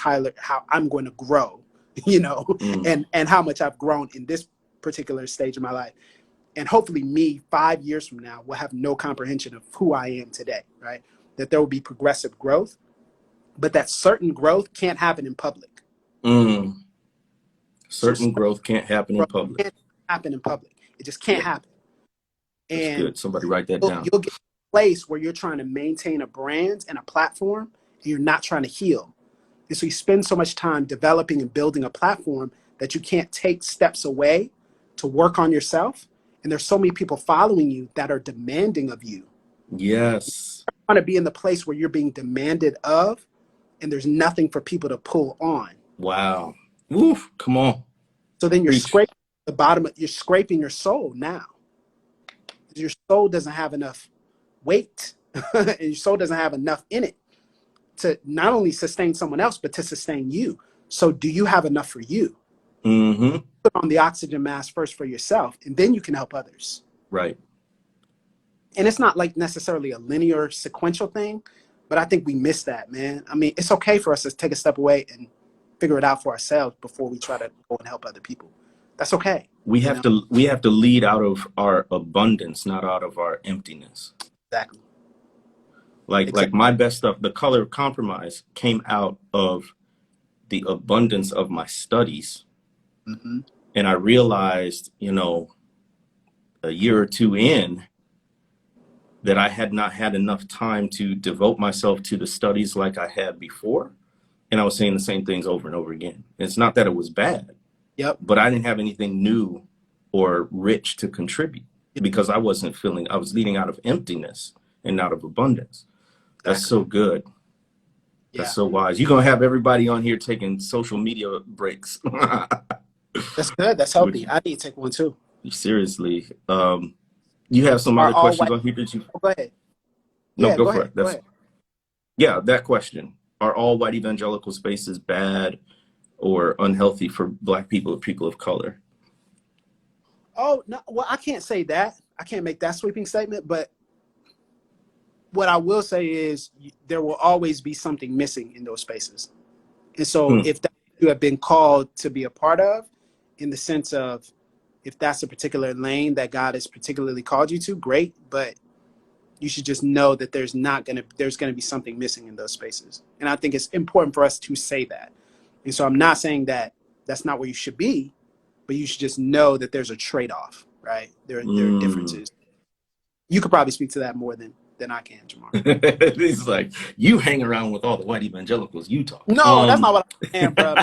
I'm going to grow, and how much I've grown in this particular stage of my life. And hopefully me 5 years from now will have no comprehension of who I am today, right? That there will be progressive growth, but that certain growth can't happen in public.
Certain growth can't happen in public.
Can't happen in public. It just can't happen.
That's
And
good. Somebody write that down.
You'll get to a place where you're trying to maintain a brand and a platform, and you're not trying to heal. And so you spend so much time developing and building a platform that you can't take steps away to work on yourself. And there's so many people following you that are demanding of you.
Yes.
You want to be in the place where you're being demanded of, and there's nothing for people to pull on.
Wow. Woof. Come on.
So then you're scraping the bottom you're scraping your soul now. Your soul doesn't have enough weight, and your soul doesn't have enough in it to not only sustain someone else, but to sustain you. So do you have enough for you? Put on the oxygen mask first for yourself, and then you can help others.
Right.
And it's not like necessarily a linear sequential thing, but I think we miss that, man. I mean, it's okay for us to take a step away and figure it out for ourselves before we try to go and help other people. That's okay.
We have to lead out of our abundance, not out of our emptiness.
Exactly.
Like my best stuff, the color of compromise came out of the abundance of my studies. And I realized, a year or two in, that I had not had enough time to devote myself to the studies like I had before. And I was saying the same things over and over again. It's not that it was bad, but I didn't have anything new or rich to contribute because I was leading out of emptiness and not of abundance. That's so good. That's so wise. You're going to have everybody on here taking social media breaks.
That's good. That's healthy. I need to take one too.
Seriously. You have some other questions on here that you...
Go ahead.
No, go for it. Go ahead. Yeah, that question. Are all white evangelical spaces bad or unhealthy for Black people or people of color?
Oh, no. Well, I can't say that. I can't make that sweeping statement, but what I will say is there will always be something missing in those spaces. And so if that you have been called to be a part of, in the sense of if that's a particular lane that God has particularly called you to, great. But you should just know that there's going to be something missing in those spaces. And I think it's important for us to say that. And so I'm not saying that that's not where you should be, but you should just know that there's a trade-off, right? There are differences. You could probably speak to that more than I can, Jemar.
It's like, you hang around with all the white evangelicals, you talk.
No, that's not what I'm saying, bro.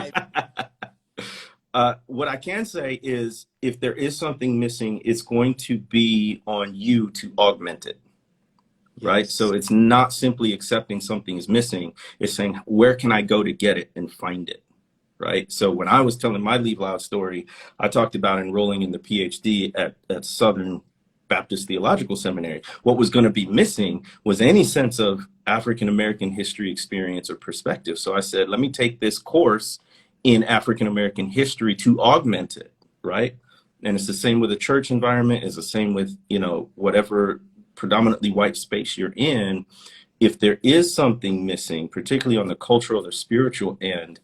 What I can say is if there is something missing, it's going to be on you to augment it. Right. So it's not simply accepting something is missing. It's saying, where can I go to get it and find it? Right. So when I was telling my Leave Loud story, I talked about enrolling in the PhD at Southern Baptist Theological Seminary. What was going to be missing was any sense of African-American history, experience, or perspective. So I said, let me take this course in African-American history to augment it. Right. And it's the same with the church environment. It's the same with, whatever predominantly white space you're in. If there is something missing, particularly on the cultural or spiritual end,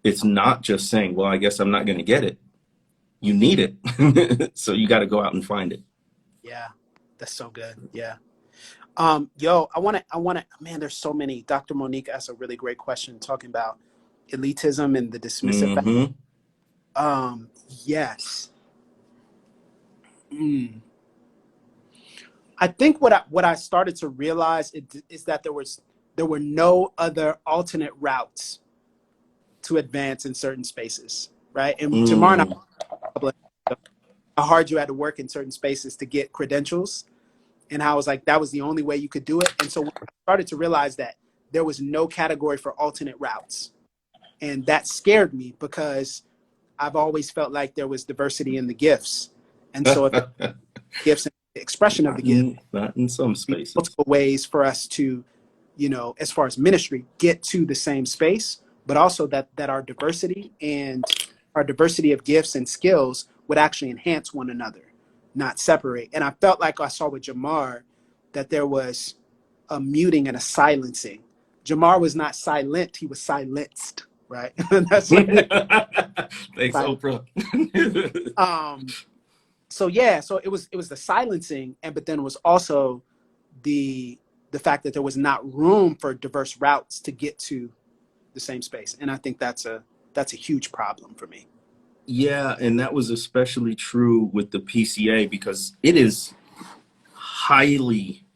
it's not just saying, well, I guess I'm not going to get it. You need it. So you got to go out and find it.
Yeah, that's so good. Yeah. I want to, man, there's so many. Dr. Monique asked a really great question talking about elitism and the dismissive factor. Yes. I think what I started to realize is that there were no other alternate routes to advance in certain spaces, right? And Jemar and
Mm.
I, how hard you had to work in certain spaces to get credentials, and how I was like that was the only way you could do it. And so when I started to realize that there was no category for alternate routes, and that scared me because I've always felt like there was diversity in the gifts, and so if there were gifts and the expression of the gift,
Not in some spaces.
multiple ways for us to, as far as ministry, get to the same space, but also that our diversity and our diversity of gifts and skills would actually enhance one another, not separate. And I felt like I saw with Jemar that there was a muting and a silencing. Jemar was not silent, he was silenced, right? That's what
Thanks, Oprah.
So yeah, so it was the silencing, but then it was also the fact that there was not room for diverse routes to get to the same space, and I think that's a huge problem for me.
Yeah, and that was especially true with the PCA because it is highly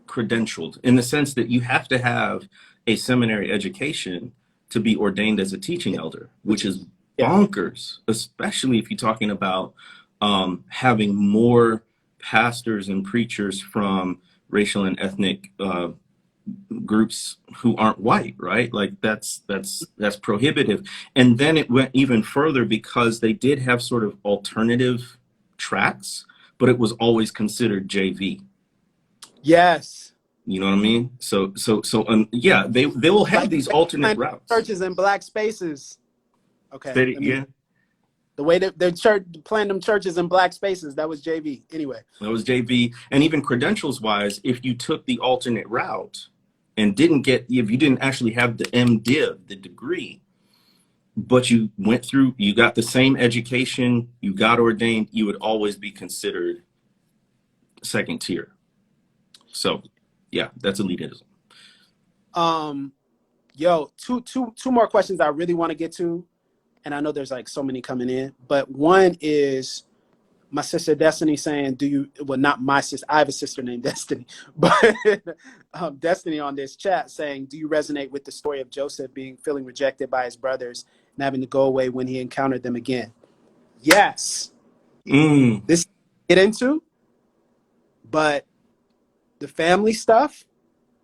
credentialed in the sense that you have to have a seminary education to be ordained as a teaching elder, which is bonkers, especially if you're talking about having more pastors and preachers from racial and ethnic groups who aren't white, right? Like that's prohibitive. And then it went even further because they did have sort of alternative tracks, but it was always considered JV.
Yes.
You know what I mean? So yeah, they will have like these alternate routes.
Churches in black spaces. Okay.
Yeah.
The way that their church planned them churches in black spaces, that was JV. Anyway.
That was JV. And even credentials wise, if you took the alternate route and if you didn't actually have the MDiv, the degree, but you went through, you got the same education, you got ordained, you would always be considered second tier. So yeah, that's elitism.
Yo, two more questions I really want to get to. And I know there's like so many coming in, but one is my sister Destiny saying, not my sister, I have a sister named Destiny, but Destiny on this chat saying, do you resonate with the story of Joseph feeling rejected by his brothers and having to go away when he encountered them again? Yes. This get into, but the family stuff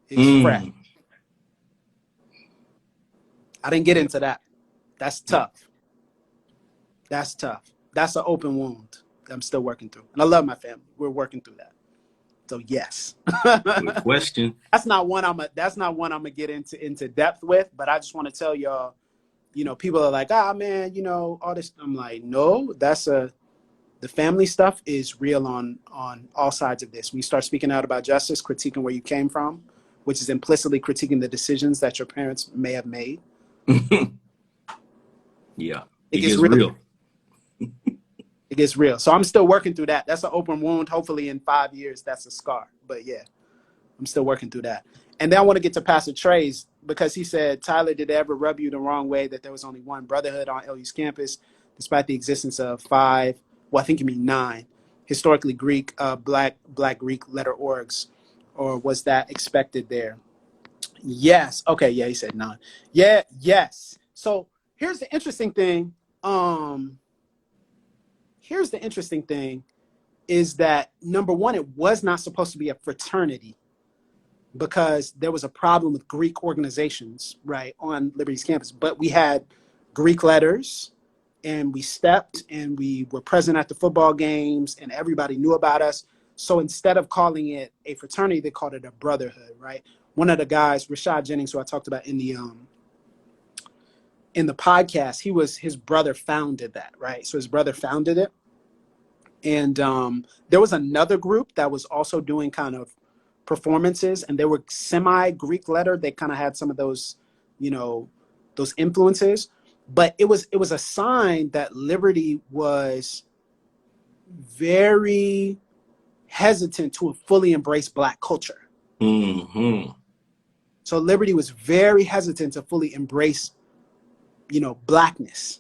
is fresh. I didn't get into that. That's tough. That's tough. That's an open wound I'm still working through. And I love my family. We're working through that. So yes.
Good question.
That's not one I'm gonna get into depth with, but I just want to tell y'all, people are like, man, all this. I'm like, no, the family stuff is real on all sides of this. When you start speaking out about justice, critiquing where you came from, which is implicitly critiquing the decisions that your parents may have made.
Yeah. It gets real.
It gets real. So I'm still working through that. That's an open wound. Hopefully in 5 years, that's a scar. But yeah, I'm still working through that. And then I want to get to Pastor Trey's because he said, Tyler, did it ever rub you the wrong way that there was only one brotherhood on LU's campus, despite the existence of 5, well, I think you mean 9, historically Greek, black Greek letter orgs, or was that expected there? Yes. Okay. Yeah, he said 9. Yeah. Yes. So here's the interesting thing. Here's the interesting thing is that, number one, it was not supposed to be a fraternity because there was a problem with Greek organizations, right, on Liberty's campus. But we had Greek letters and we stepped and we were present at the football games and everybody knew about us. So instead of calling it a fraternity, they called it a brotherhood, right? One of the guys, Rashad Jennings, who I talked about in the podcast, his brother founded that, right? So his brother founded it. And there was another group that was also doing kind of performances, and they were semi-Greek letter. They kind of had some of those, those influences. But it was a sign that Liberty was very hesitant to fully embrace Black culture.
Mm-hmm.
So Liberty was very hesitant to fully embrace, Blackness.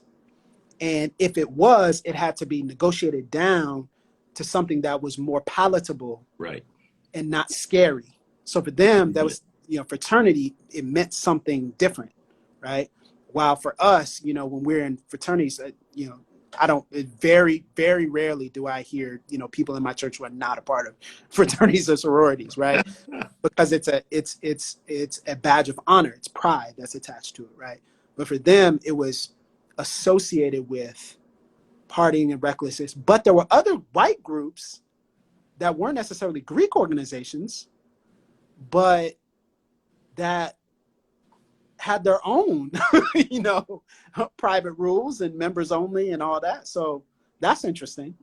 And if it was, it had to be negotiated down to something that was more palatable,
right,
and not scary. So for them, that was, fraternity, it meant something different, right? While for us, when we're in fraternities, very, very rarely do I hear, people in my church who are not a part of fraternities or sororities, right? Because it's a badge of honor. It's pride that's attached to it, right? But for them, it was associated with partying and recklessness. But there were other white groups that weren't necessarily Greek organizations, but that had their own, private rules and members only and all that. So that's interesting,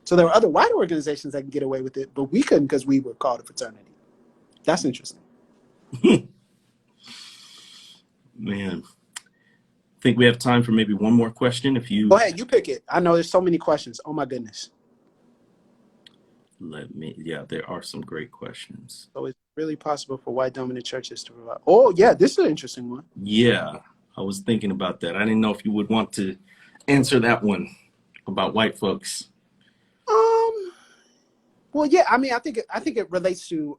So there were other white organizations that can get away with it, but we couldn't because we were called a fraternity. That's interesting.
Man. I think we have time for maybe one more question. If you
go ahead, you pick it. I know there's so many questions. Oh my goodness.
There are some great questions.
So it's really possible for white dominant churches to provide. Oh yeah, this is an interesting one.
Yeah, I was thinking about that. I didn't know if you would want to answer that one about white folks.
Well, yeah. I mean, I think it relates to.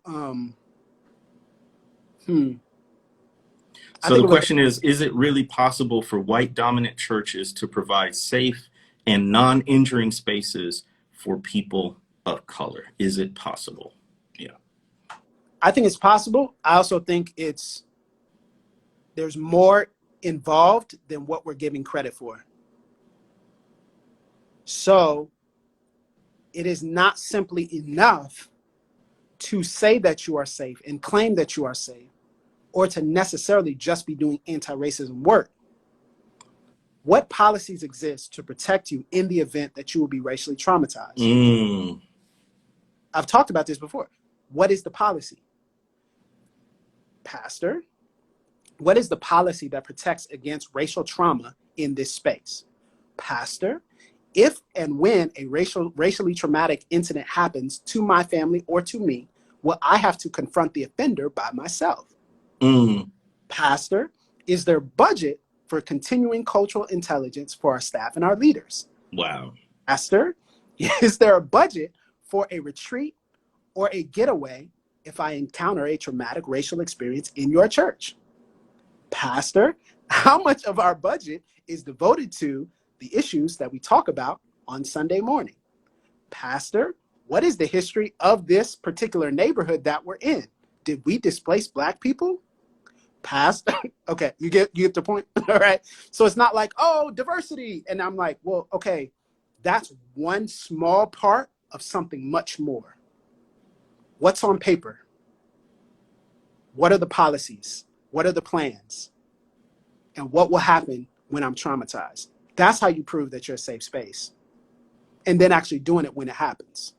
So the question is it really possible for white dominant churches to provide safe and non-injuring spaces for people of color? Is it possible? Yeah.
I think it's possible. I also think there's more involved than what we're giving credit for. So it is not simply enough to say that you are safe and claim that you are safe, or to necessarily just be doing anti-racism work. What policies exist to protect you in the event that you will be racially traumatized? I've talked about this before. What is the policy? Pastor, what is the policy that protects against racial trauma in this space? Pastor, if and when a racially traumatic incident happens to my family or to me, will I have to confront the offender by myself? Pastor, is there budget for continuing cultural intelligence for our staff and our leaders?
Wow.
Pastor, is there a budget for a retreat or a getaway if I encounter a traumatic racial experience in your church? Pastor, how much of our budget is devoted to the issues that we talk about on Sunday morning? Pastor, what is the history of this particular neighborhood that we're in? Did we displace Black people? Pastor, okay, you get the point. All right. So it's not like, oh, diversity. And I'm like, well, okay, that's one small part of something much more. What's on paper? What are the policies? What are the plans? And what will happen when I'm traumatized? That's how you prove that you're a safe space. And then actually doing it when it happens.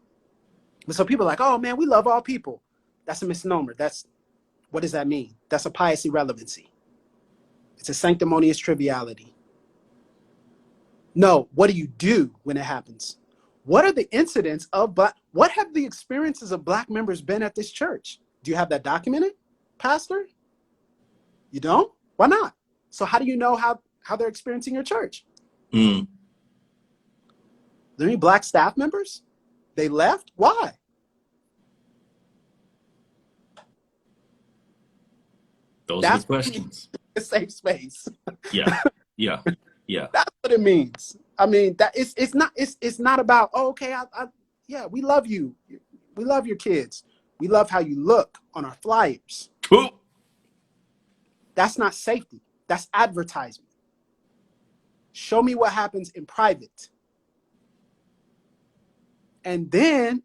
But so people are like, oh man, we love all people. That's a misnomer. What does that mean? That's a pious irrelevancy. It's a sanctimonious triviality. No, what do you do when it happens? What are the incidents of what have the experiences of Black members been at this church? Do you have that documented, Pastor? You don't? Why not? So how do you know how they're experiencing your church? Are there any Black staff members? They left? Why?
Those are the questions.
A safe space.
Yeah.
That's what it means. I mean, that it's not about, oh, okay, yeah, we love you. We love your kids. We love how you look on our flyers.
Ooh.
That's not safety. That's advertisement. Show me what happens in private. And then,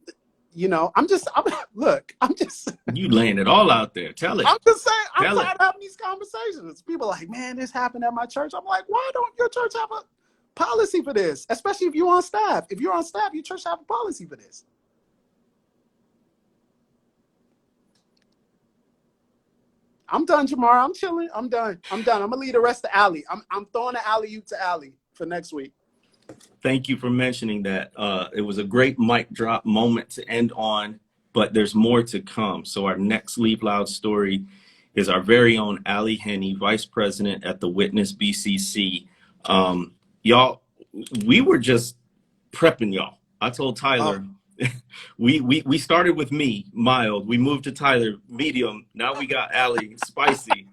I'm just
you laying it all out there. Tell it.
I'm just saying, I'm tired of having these conversations. People are like, man, this happened at my church. I'm like, why don't your church have a policy for this? Especially if you're on staff. If you're on staff, your church have a policy for this. I'm done, Jemar. I'm chilling. I'm done. I'm gonna leave the rest to Allie. I'm throwing the alley-oop to Allie for next week.
Thank you for mentioning that. It was a great mic drop moment to end on, but there's more to come. So our next Leave Loud story is our very own Allie Henney, Vice President at the Witness BCC. Y'all, we were just prepping y'all I told
Oh,
Tyler, we started with me, mild. We moved to Tyler, medium. Now we got Allie, spicy.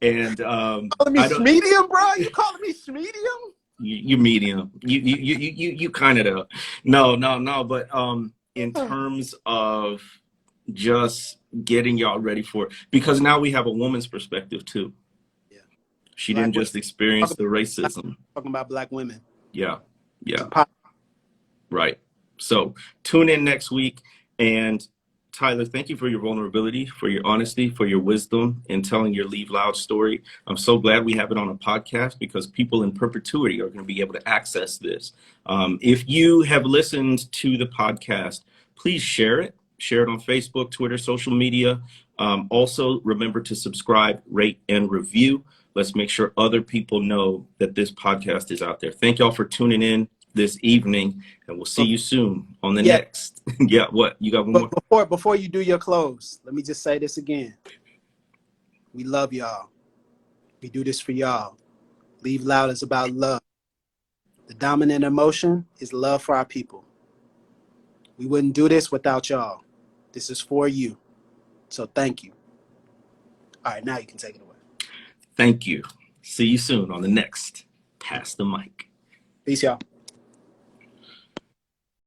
And
calling me
I don't.
medium, bro? You calling me medium?
You medium. You kind of do. No. But in terms of just getting y'all ready for it, because now we have a woman's perspective too.
Yeah,
She
black
didn't
women.
just experience the
Talking
racism.
about black women.
Yeah, yeah.
Some pop.
Right. So tune in next week. And Tyler, thank you for your vulnerability, for your honesty, for your wisdom in telling your Leave Loud story. I'm so glad we have it on a podcast because people in perpetuity are going to be able to access this. If you have listened to the podcast, please share it. Share it on Facebook, Twitter, social media. Also, remember to subscribe, rate, and review. Let's make sure other people know that this podcast is out there. Thank y'all for tuning in this evening, and we'll see you soon on the
Yeah,
next. Yeah, what? You got one
but
more?
before you do your close, let me just say this again. We love y'all. We do this for y'all. Leave Loud is about love. The dominant emotion is love for our people. We wouldn't do this without y'all. This is for you. So thank you. All right, now you can take it away.
Thank you. See you soon on the next Pass the Mic.
Peace, y'all.